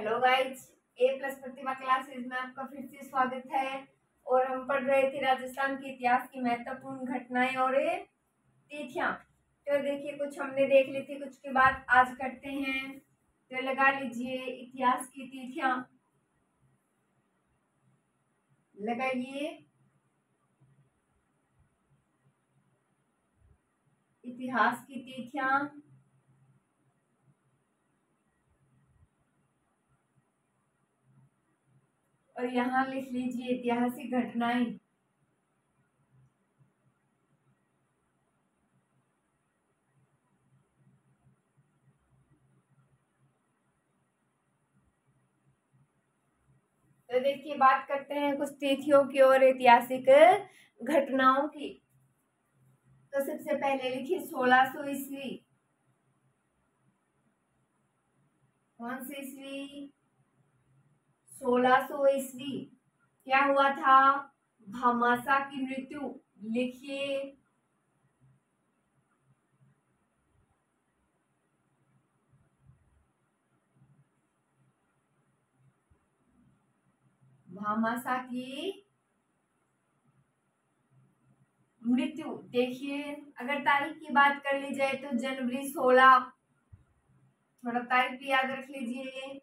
Hello guys, ए plus प्रतिभा classes में आपका फिर से स्वागत है। और हम पढ़ रहे थे राजस्थान के इतिहास की महत्वपूर्ण घटनाएं और तिथियां। तो देखिए, कुछ हमने देख ली थी, कुछ के बाद आज करते हैं। तो लगा लीजिए इतिहास की तिथियां, लगाइए इतिहास की तिथियां। और यहाँ लिख लीजिए ऐतिहासिक घटनाएं। तो देखिए, बात करते हैं कुछ तिथियों की और ऐतिहासिक घटनाओं की। तो सबसे पहले लिखिए 1600 ईस्वी। कौन सी ईस्वी? 1600 ईस्वी। क्या हुआ था? भामाशा की मृत्यु। लिखिए भामाशा की मृत्यु। देखिए, अगर तारीख की बात कर ली जाए तो जनवरी 16, थोड़ा तारीख भी याद रख लीजिए,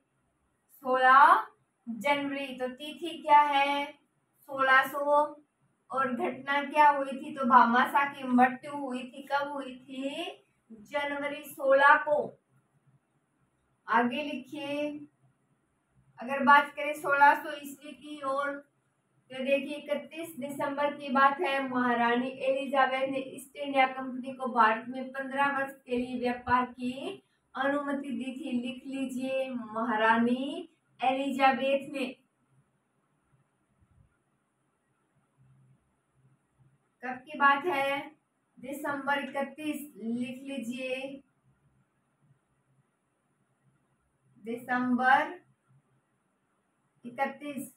16 जनवरी। तो तिथि क्या है? 1600। और घटना क्या हुई थी? तो भामाशा की मृत्यु हुई थी। कब हुई थी? जनवरी 16 को। आगे लिखिए, अगर बात करें 1600 ईस्वी की ओर, तो देखिए 31 दिसंबर की बात है। महारानी एलिजाबेथ ने ईस्ट इंडिया कंपनी को भारत में 15 वर्ष के लिए व्यापार की अनुमति दी थी। लिख लीजिए महारानी एलिजाबेथ ने। कब की बात है? दिसंबर 31। लिख लीजिए दिसंबर 31।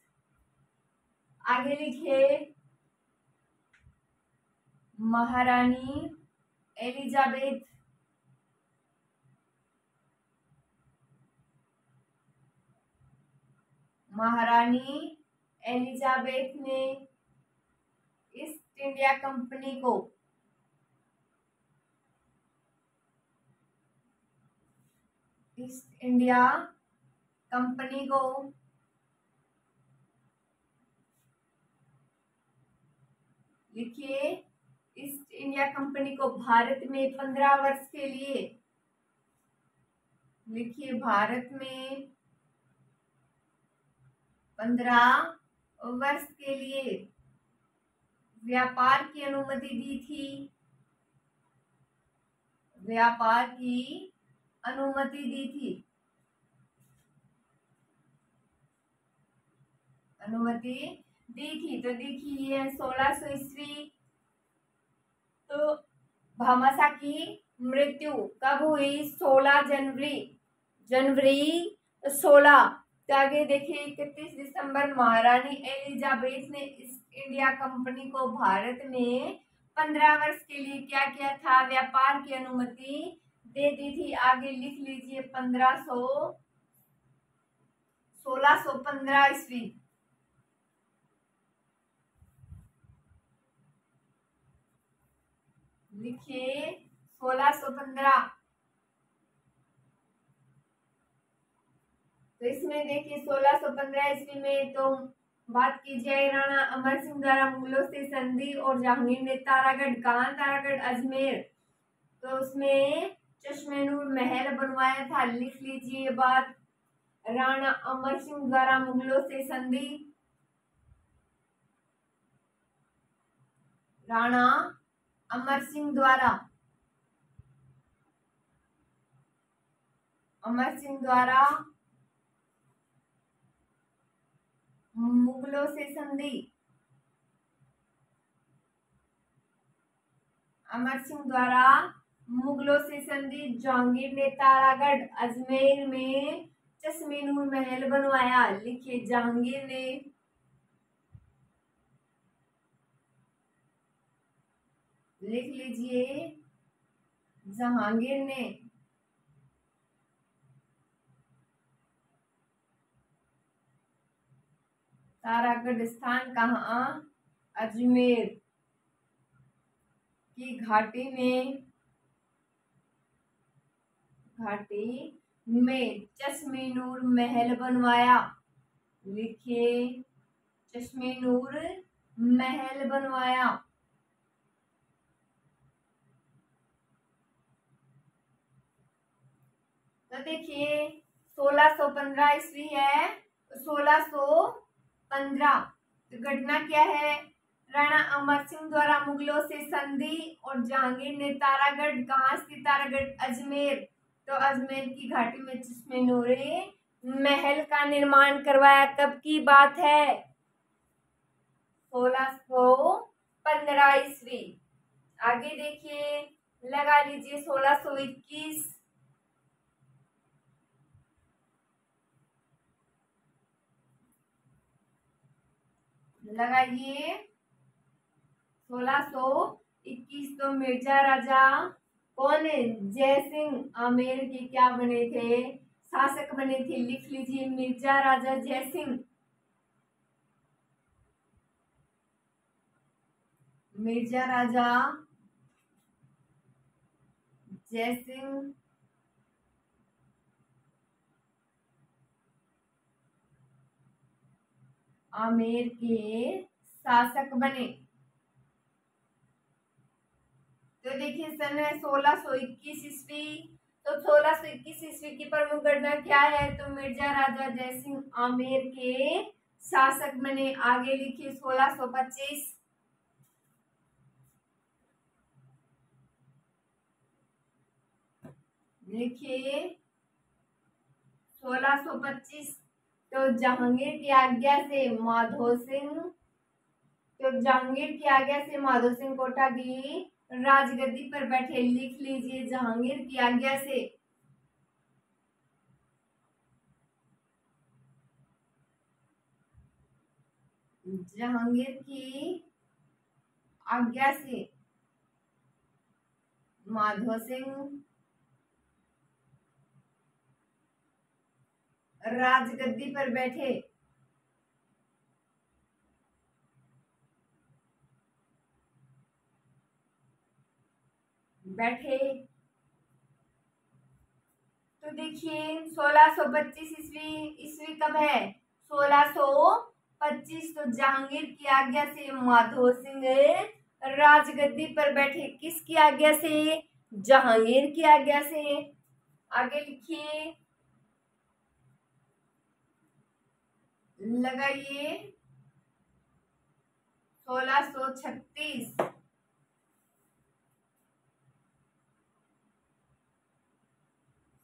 आगे लिखिए महारानी एलिजाबेथ महारानी एलिजाबेथ ने ईस्ट इंडिया कंपनी को ईस्ट इंडिया कंपनी को लिखिए ईस्ट इंडिया कंपनी को भारत में 15 वर्ष के लिए, लिखिए भारत में 15 वर्ष के लिए व्यापार की अनुमति दी थी। व्यापार की अनुमति दी थी। अनुमति दी थी। तो देखिए 1600 ईस्वी। तो भामाशा की मृत्यु कब हुई? 16 जनवरी। जनवरी 16। तो आगे देखिए 31 दिसंबर महारानी एलिजाबेथ ने ईस्ट इंडिया कंपनी को भारत में 15 वर्ष के लिए क्या किया था? व्यापार की अनुमति दे दी थी। आगे लिख लीजिए 1615 ईस्वी। लिखिए 1615। तो इसमें देखिए 1615 ईस्वी में तो बात की जाए राणा अमर सिंह द्वारा मुगलों से संधि और जहांगीर ने तारागढ़, कहाँ तारागढ़? अजमेर। तो उसमें चश्मेनूर महल बनवाया था। लिख लीजिए बात, राणा अमर सिंह द्वारा मुगलों से संधि। राणा अमर सिंह द्वारा मुगलों से संधि। अमर सिंह द्वारा मुगलों से संधि। जहांगीर ने तारागढ़, अजमेर में चश्मेनूर महल बनवाया। लिखिए जहांगीर ने। लिख लीजिए जहांगीर ने। तारागढ़ स्थान कहाँ? अजमेर की घाटी में चश्मे नूर महल बनवाया। लिखिए, चश्मे नूर महल बनवाया। तो देखिए 1615 ईस्वी है, 1615 तो घटना क्या है? राणा अमर सिंह द्वारा मुगलों से संधि और जहांगीर ने तारागढ़, कहाँ स्थित तारागढ़? अजमेर, तो अजमेर की घाटी में चश्मे नूरे महल का निर्माण करवाया। कब की बात है? 1615 ईस्वी। आगे देखिए, लगा लीजिए 1621। लगाइए 1621। तो मिर्जा राजा कौन है? जय सिंह आमेर के क्या बने थे? शासक बने थे। लिख लीजिए, मिर्जा राजा जय सिंह। मिर्जा राजा जय सिंह आमेर के शासक बने। तो देखिए सन है 1621 ईस्वी। तो 1621 ईस्वी की प्रमुख घटना क्या है? तो मिर्जा राजा जय सिंह आमेर के शासक बने। आगे लिखिए 1625। लिखिए 1625। तो जहांगीर की आज्ञा से माधो सिंह, तो जहांगीर की आज्ञा से माधो सिंह कोटा की राजगद्दी पर बैठे। लिख लीजिए, जहांगीर की आज्ञा से। जहांगीर की आज्ञा से माधो सिंह राजगद्दी पर बैठे। तो देखिए 1625 ईस्वी कब है? 1625। तो जहांगीर की आज्ञा से माधो सिंह राजगद्दी पर बैठे। किसकी आज्ञा से? जहांगीर की आज्ञा से। आगे लिखिए, लगाइए 1636।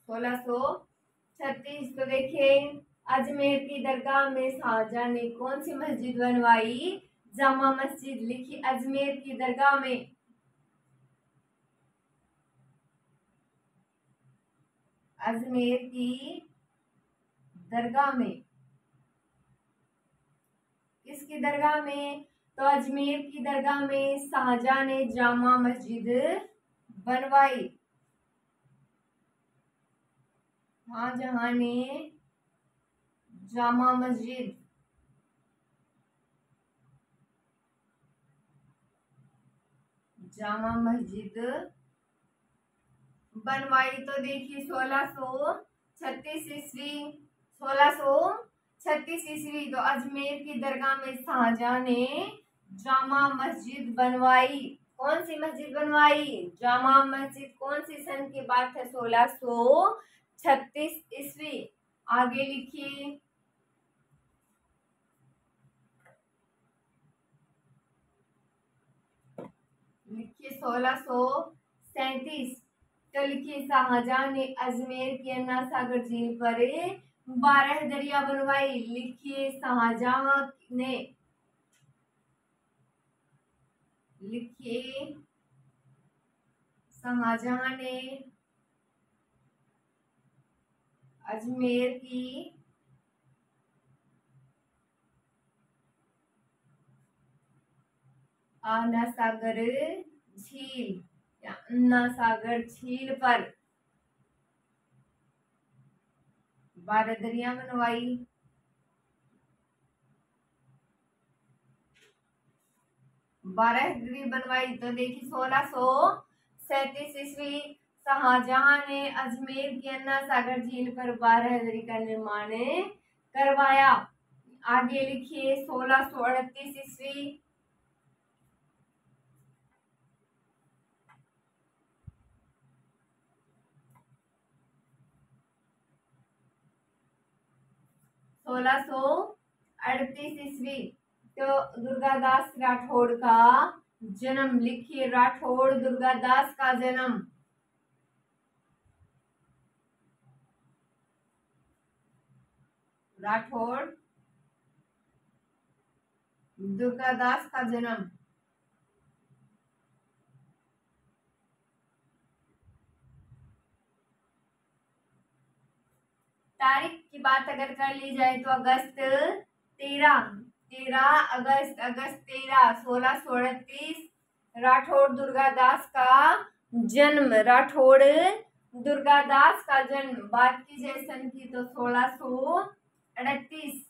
1636। तो देखिए, अजमेर की दरगाह में शाहजहां ने कौन सी मस्जिद बनवाई? जामा मस्जिद। लिखिए, अजमेर की दरगाह में, अजमेर की दरगाह में, किसकी दरगाह में? तो अजमेर की दरगाह में शाहजहां ने जामा मस्जिद बनवाई। शाहजहां ने जामा मस्जिद बनवाई। तो देखिए 1636 ईस्वी, 1636 ईस्वी। तो अजमेर की दरगाह में शाहजहां ने जामा मस्जिद बनवाई। कौन सी मस्जिद बनवाई? जामा मस्जिद। कौन सी सन की बात है? 1636 ईस्वी। आगे लिखिए, लिखिए 1637। तो लिखिए, शाहजहां ने अजमेर की अन्ना सागर झील पर 12 दरिया बनवाई। लिखिए, शाहजहां ने, लिखिए शाहजहां ने अजमेर की अन्ना सागर झील या अन्ना सागर झील पर 12 दरिया बनवाई। बारादरी बनवाई। तो देखिए 1637 ईस्वी शाहजहां ने अजमेर की अन्ना सागर झील पर बारादरी का निर्माण करवाया। आगे लिखिए 1638 ईस्वी 1638 ईस्वी तो दुर्गादास राठौड़ का जन्म। लिखिए राठौड़ दुर्गादास का जन्म। राठौड़ दुर्गादास का जन्म। तारीख की बात अगर कर ली जाए तो अगस्त 13 1638 राठौड़ दुर्गादास का जन्म। राठौड़ दुर्गादास का जन्म। बात की जाए सन की तो 1638।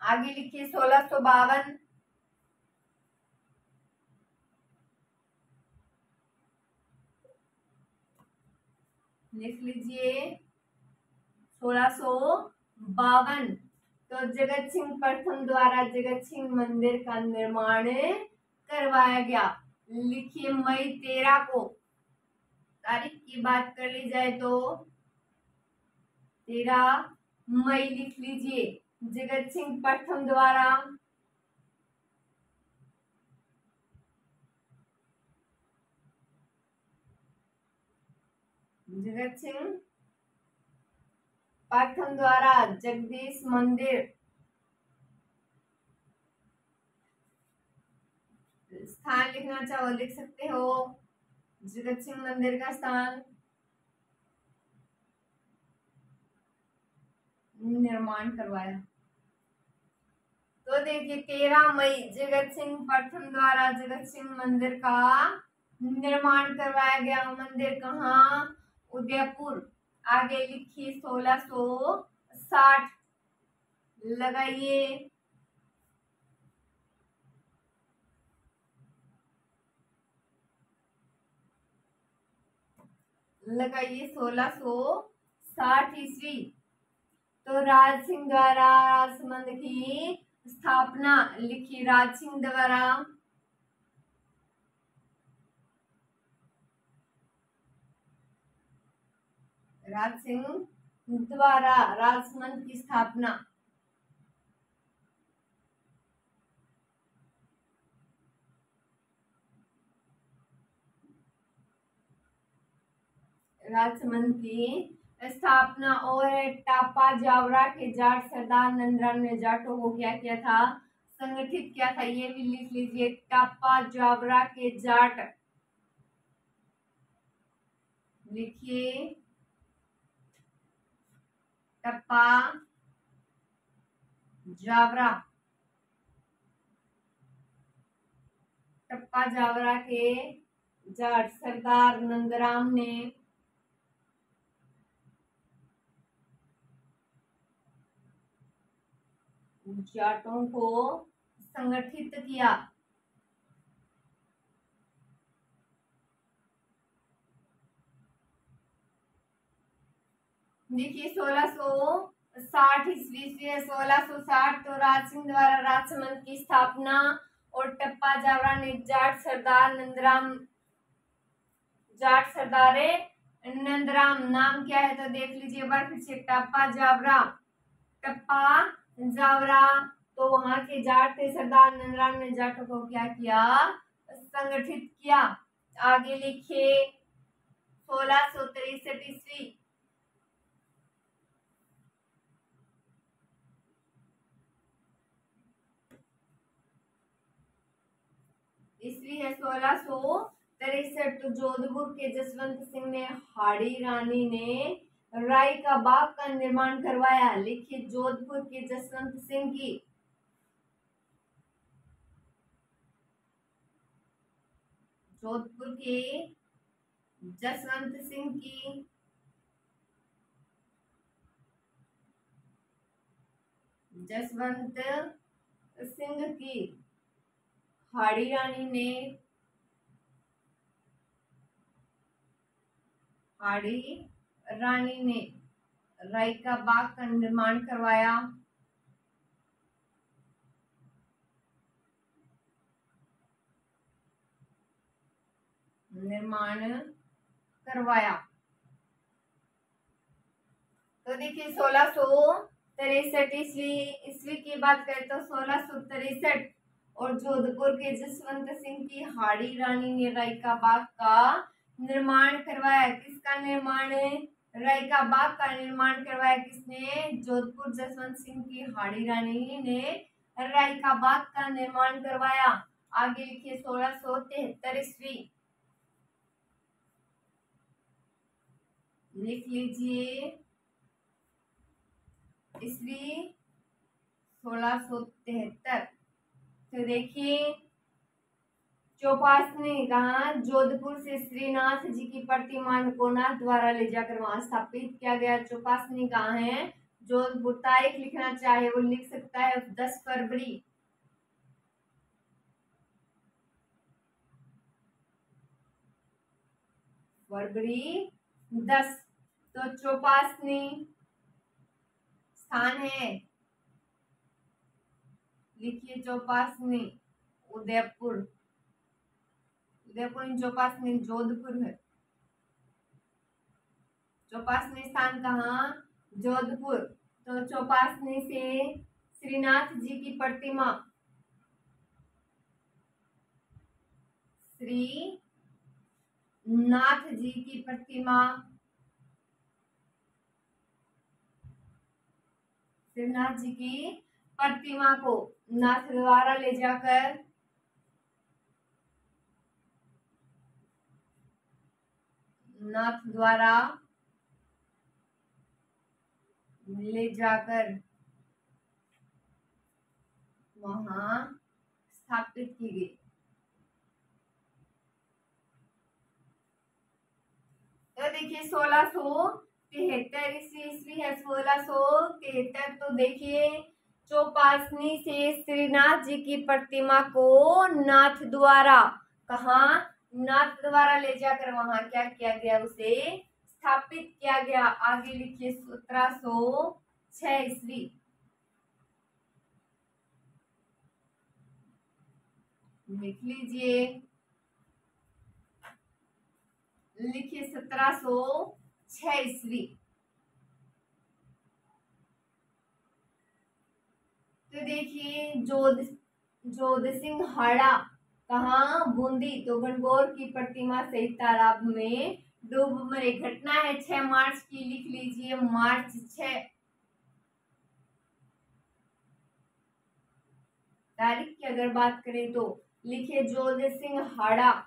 आगे लिखिए 1652 लिख लीजिए 1652 तो जगत सिंह प्रथम द्वारा जगत सिंह मंदिर का निर्माण करवाया गया। लिखिए मई 13 को। तारीख की बात कर ली जाए तो 13 मई लिख लीजिए। जगत सिंह प्रथम द्वारा जगत सिंह प्रथम द्वारा जगदीश मंदिर स्थान लिखना चाहो लिख सकते हो। जगत सिंह मंदिर का स्थान निर्माण करवाया। तो देखिए 13 मई जगत सिंह प्रथम द्वारा जगत सिंह मंदिर का निर्माण करवाया गया। मंदिर कहाँ? उदयपुर। आगे लिखिए 1660 लगाइए। लगाइए 1660 ईस्वी तो राज सिंह द्वारा राजसमंद की स्थापना। लिखिए राज सिंह द्वारा राज सिंह द्वारा राजसमंद की स्थापना। राजसमंद की स्थापना। और टापा जावरा के जाट सरदार नंदराम ने जाटों को क्या किया था? संगठित किया था। ये भी लिख लीजिए टापा जावरा के जाट। लिखिए टप्पा जावरा। टप्पा जावरा के जाट सरदार नंदराम ने जाटों को संगठित किया। देखिए 1660 ईस्वी से 1660 तो राज सिंह द्वारा राजसमंद की स्थापना। और टप्पा जावरा ने जाट सरदार नंदराम जाट सरदार नंदराम नाम क्या है? तो देख लीजिए बार फिर से टप्पा जावरा। टप्पा जावरा तो वहां के जाट थे सरदार नंदराम ने जाटों को क्या किया? संगठित किया। आगे लिखिए 1663 ईस्वी ईस्वी है 1663 तो जोधपुर के जसवंत सिंह ने हाड़ी रानी ने राय का बाग का निर्माण करवाया। लिखिए जोधपुर के जसवंत सिंह की जोधपुर के जसवंत सिंह की जसवंत सिंह की हाड़ी रानी ने राय का बाग का निर्माण करवाया। तो देखिए 1663 ईस्वी की बात करें तो 1663 और जोधपुर के जसवंत सिंह की हाड़ी रानी ने राय का बाग का निर्माण करवाया। किसका निर्माण? राय का बाग का निर्माण करवाया किसने? जोधपुर जसवंत सिंह की हाड़ी रानी ने राय का बाग का निर्माण करवाया। आगे लिखिए 1673 ईस्वी, लिख लीजिए ईस्वी 1673। तो देखिए चौपास ने कहा जोधपुर से श्रीनाथ जी की प्रतिमा को नाथ द्वारा ले जाकर वहां स्थापित किया गया। चौपास ने कहा है जोधपुर, तारीख लिखना चाहे वो लिख सकता है 10 फरवरी। फरवरी 10। तो चौपासनी स्थान है, लिखिए चौपासनी उदयपुर। उदयपुर चौपासनी जोधपुर है। चौपासनी स्थान कहाँ? जोधपुर। तो चौपासनी से श्रीनाथ जी की प्रतिमा, श्रीनाथ जी की प्रतिमा, श्रीनाथ जी की प्रतिमा को नाथ द्वारा ले जाकर वहां स्थापित की गई। तो देखिए 1673 ईस्वी है। 1673 तो देखिए चौपासनी से श्रीनाथ जी की प्रतिमा को नाथ द्वारा, कहा? नाथ द्वारा ले जाकर वहां क्या किया गया? उसे स्थापित किया गया। आगे लिखिए 1706 ईस्वी, लिख लीजिए, लिखिए 1706 ईस्वी। तो देखिए जोध सिंह हाड़ा कहा? बूंदी। तो गणगौर की प्रतिमा सहित तालाब में डूब मरे। घटना है 6 मार्च की, लिख लीजिए मार्च 6। तारीख की अगर बात करें तो लिखिए जोध सिंह हाड़ा,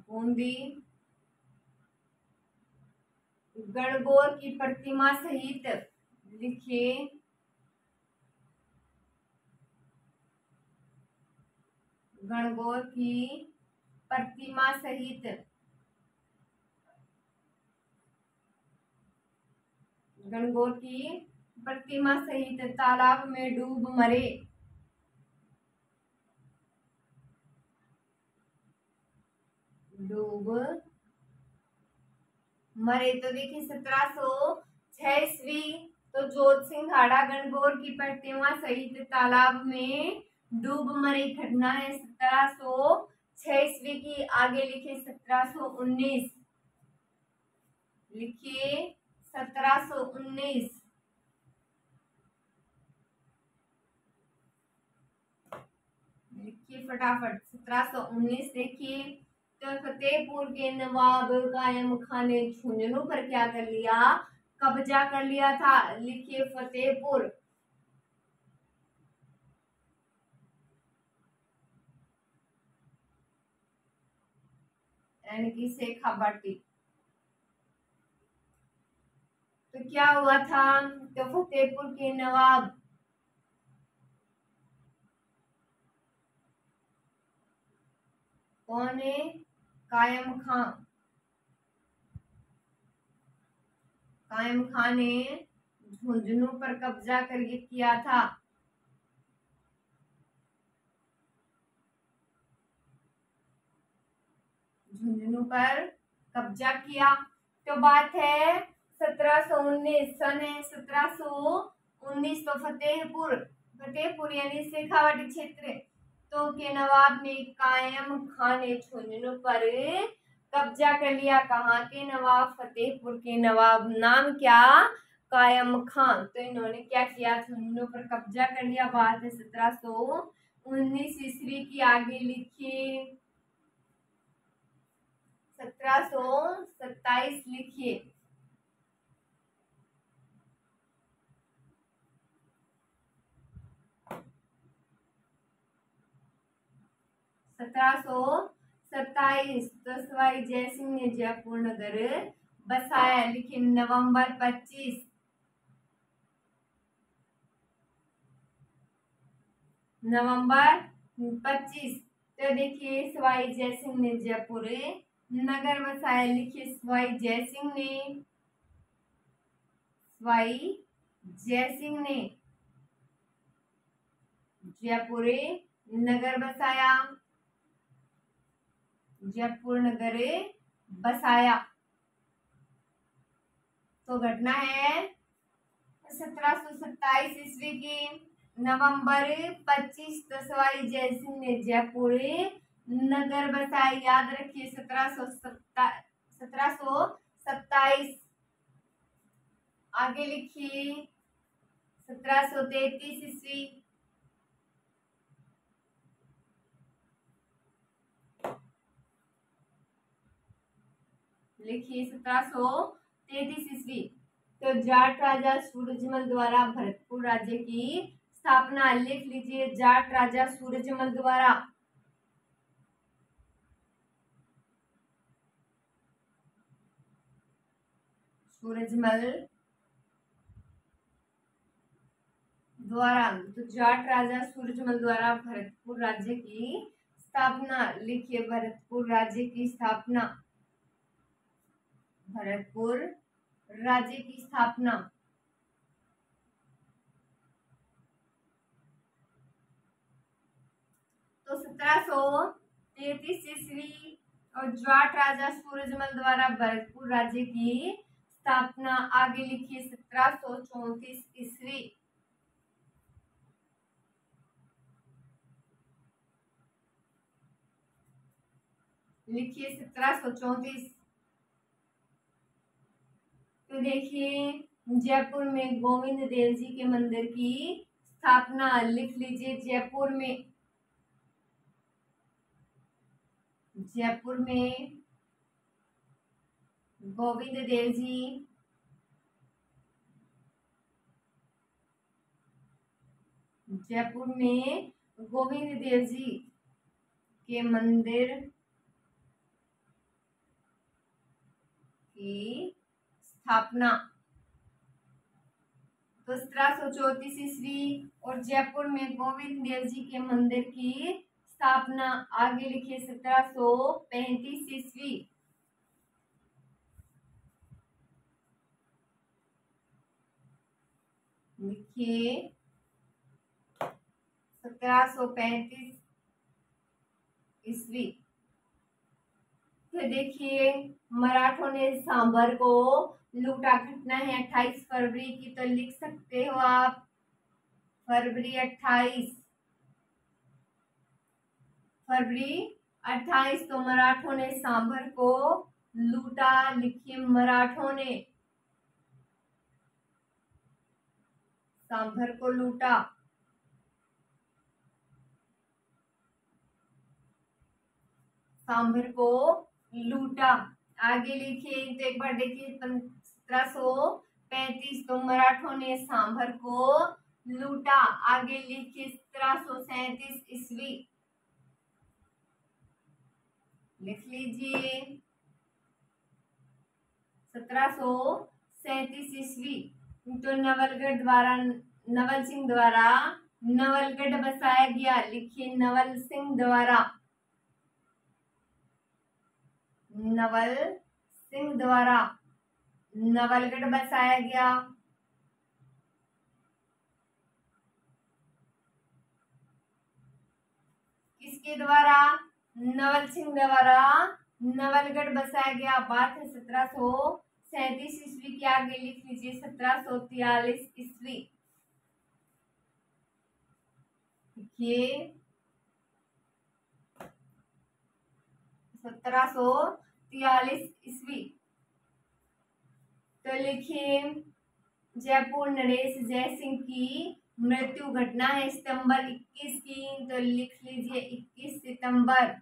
बूंदी, गणगौर की प्रतिमा सहित, लिखिए गणगौर की प्रतिमा सहित, गणगौर की प्रतिमा सहित तालाब में डूब मरे। तो देखिए 1706 ईस्वी तो जोध सिंह हाड़ा गणगौर की प्रतिमा सहित तालाब में डूब मरे। घटना है 1706 ईस्वी की। आगे लिखिए 1719, लिखिए 1719, लिखिए फटाफट 1719। देखिए तो फतेहपुर के नवाब कायम खान ने झुंझुनू पर क्या कर लिया? कब्जा कर लिया था। लिखिए फतेहपुर, यानी कि शेखावाटी। तो क्या हुआ था? तो फतेहपुर के नवाब कौन है? कायम खान। कायम खान ने झुंझुनू पर कब्जा करके किया था। झुंझुनू पर कब्जा किया। तो बात है 1719, सन है 1719। तो फतेहपुर यानी शेखावाटी क्षेत्र तो के नवाब ने कायम खान ने झुंझुनू पर कब्जा कर लिया। कहाँ के नवाब? फतेहपुर के नवाब। नाम क्या? कायम खान। तो इन्होंने क्या किया? झुंझुनू पर कब्जा कर लिया। बात है 1719 ईस्वी की। आगे लिखिए 1727 लिखिए। 1727 तो सवाई जयसिंह ने जयपुर नगर बसाया। लिखिए नवंबर 25। नवंबर 25। तो देखिए सवाई जयसिंह ने जयपुर नगर बसाया। लिखिए सवाई जयसिंह ने जयपुर नगर बसाया। जयपुर नगर बसाया। तो घटना है 1727 ईस्वी की। नवंबर 25 तो सवाई जयसिंह ने जयपुर नगर बसाया। याद रखिए 1727। आगे लिखिए 1733 ईस्वी। लिखिए 1733 ईस्वी। तो जाट राजा सूरजमल द्वारा भरतपुर राज्य की स्थापना। लिख लीजिए जाट राजा सूरजमल द्वारा तो जाट राजा सूरजमल द्वारा भरतपुर राज्य की स्थापना। लिखिए भरतपुर राज्य की स्थापना। भरतपुर राज्य की स्थापना। तो 1733 ईस्वी और जाट राजा सूरजमल द्वारा भरतपुर राज्य की स्थापना। आगे लिखिए 1734 ईस्वी। लिखिए 1734। तो देखिए जयपुर में गोविंद देव जी के मंदिर की स्थापना। लिख लीजिए जयपुर में गोविंद देव जी जयपुर में गोविंद देव जी के मंदिर की स्थापना। तो 1734 ईस्वी और जयपुर में गोविंद देव जी के मंदिर की स्थापना। आगे लिखिए 1735 ईस्वी। लिखिए 1735 ईस्वी। फिर देखिए मराठों ने सांभर को लूटा। घटना है 28 फरवरी की। तो लिख सकते हो आप फरवरी 28। तो मराठों ने सांभर को लूटा। लिखिए मराठों ने सांभर को लूटा। सांभर को लूटा। आगे लिखिए तो एक बार देखिए 1735 तो मराठों ने सांभर को लूटा। आगे लिखिए 1737 ईस्वी। लिख लीजिए 1737 ईस्वी। तो नवल सिंह द्वारा नवलगढ़ बसाया गया। लिखिए नवल सिंह द्वारा नवलगढ़ बसाया गया। किसके द्वारा? नवल सिंह द्वारा नवलगढ़ बसाया गया। बात है 1737 ईस्वी की। आगे लिख लीजिए 1743 ईस्वी। ये 1743 ईस्वी। तो लिखिए जयपुर नरेश जय सिंह की मृत्यु घटना है सितंबर 21 की। तो लिख लीजिए 21 सितंबर।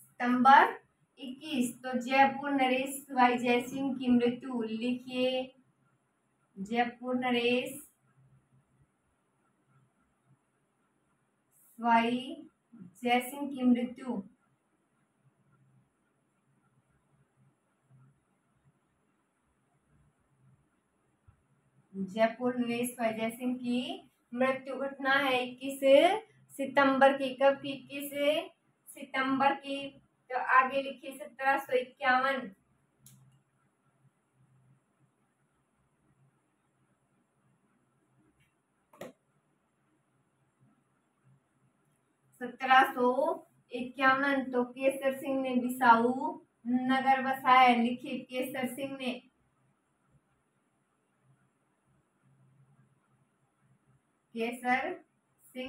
सितंबर 21। तो जयपुर नरेश भाई जय सिंह की मृत्यु लिखिए जयपुर नरेश भाई जय सिंह की मृत्यु जयपुर नरेश भाई जय सिंह की मृत्यु घटना है 21 सितंबर की। कब की? 21 सितंबर की। तो आगे लिखिए 1751। 1751। तो केसर सिंह ने बिसाऊ नगर बसाया। लिखिए केसर सिंह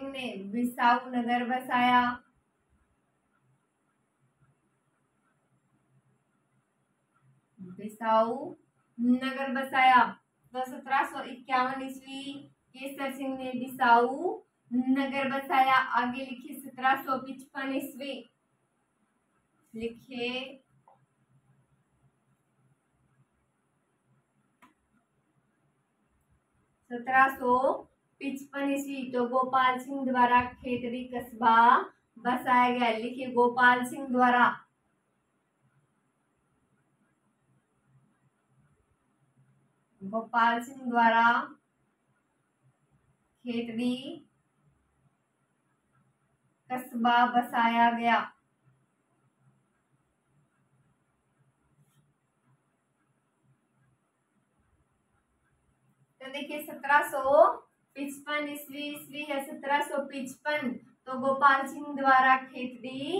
ने बिसाऊ नगर बसाया। बिसाऊ नगर बसाया। तो 1751 ईस्वी केसर सिंह ने बिसाऊ नगर बसाया। आगे लिखिए 1755 ईस्वी। लिखिए 1755 ईस्वी। तो गोपाल सिंह द्वारा खेतड़ी कस्बा बसाया गया। लिखिए गोपाल सिंह द्वारा खेतड़ी कस्बा बसाया गया। तो देखिए 1755 ईस्वी है 1755। तो गोपाल सिंह द्वारा खेतड़ी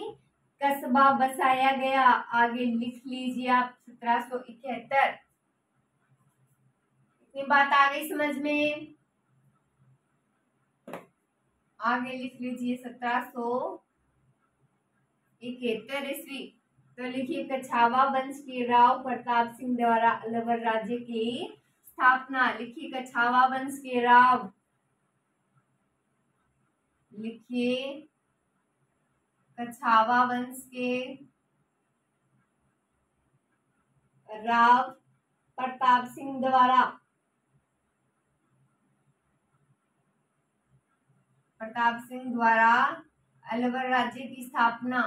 कस्बा बसाया गया। आगे लिख लीजिए आप 1771। ये बात आ गई समझ में? आगे लिख लीजिए 1771 ईस्वी। तो लिखिए कछावा वंश के राव प्रताप सिंह द्वारा अलवर राज्य की स्थापना। लिखिए कछावा वंश के राव। लिखिए कछावा वंश के राव प्रताप सिंह द्वारा अलवर राज्य की स्थापना।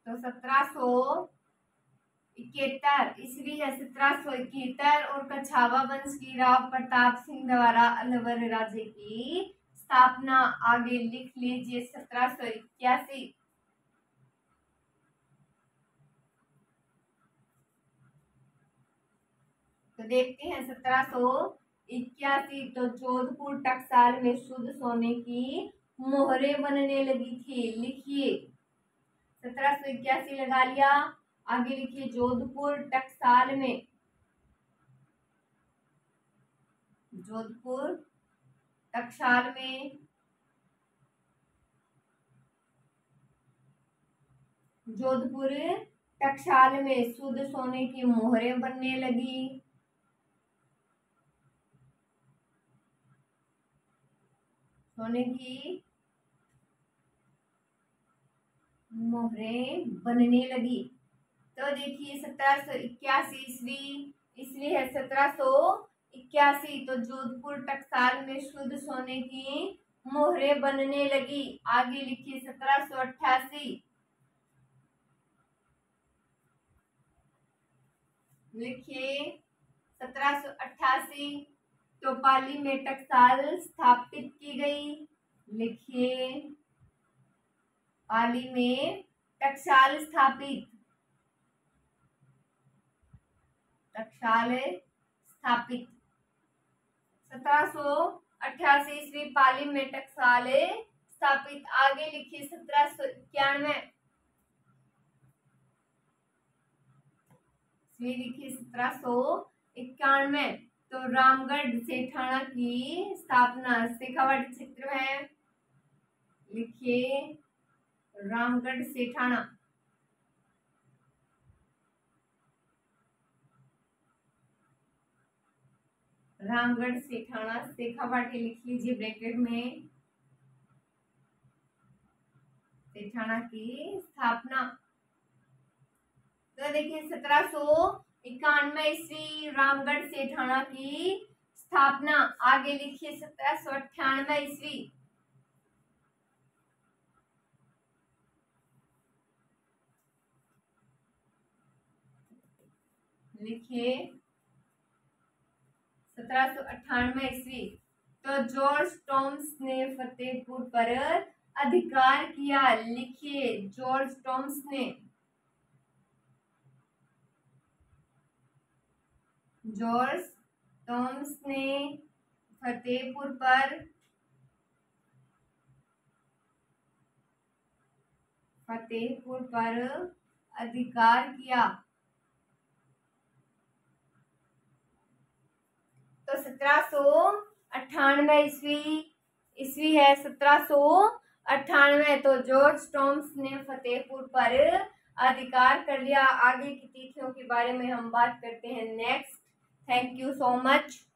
तो 1771 ईस्वी है 1771। और कछावा वंश की राव प्रताप सिंह द्वारा अलवर राज्य की स्थापना। आगे लिख लीजिए 1781। तो देखते हैं 1781। तो जोधपुर टकसाल में शुद्ध सोने की मोहरें बनने लगी थी। लिखिए 1781 लगा लिया। आगे लिखिए जोधपुर टकसाल में शुद्ध सोने की मोहरें बनने लगी। सोने की मोहरें बनने लगी। तो देखिए 1781 ईस्वी है 1781। तो जोधपुर टकसाल में शुद्ध सोने की मोहरें बनने लगी। आगे लिखिए 1788। लिखिए 1788। तो पाली में टकसाल स्थापित की गई। लिखिए पाली में टकसाल स्थापित। टकसाल स्थापित 1788 ईस्वी पाली में टकसाल स्थापित। आगे लिखिए 1791 लिखिए 1791 तो रामगढ़ सेठाना की स्थापना। शेखावाटी क्षेत्र है, लिखिए रामगढ़ सेठाना। रामगढ़ सेठाना शेखावाटी लिख लीजिए ब्रैकेट में। सेठाना की स्थापना तो देखिए 1791 ईस्वी रामगढ़ सेठाना की स्थापना। आगे लिखिए 1798 ईस्वी। लिखिए 1798 ईस्वी तो जॉर्ज टॉम्स ने फतेहपुर पर अधिकार किया। लिखिए जॉर्ज टॉम्स ने। जॉर्ज टॉम्स ने फतेहपुर पर अधिकार किया। तो 1798 ईस्वी है 1798 तो जॉर्ज टॉम्स ने फतेहपुर पर अधिकार कर लिया। आगे की तिथियों के बारे में हम बात करते हैं next. Thank you so much.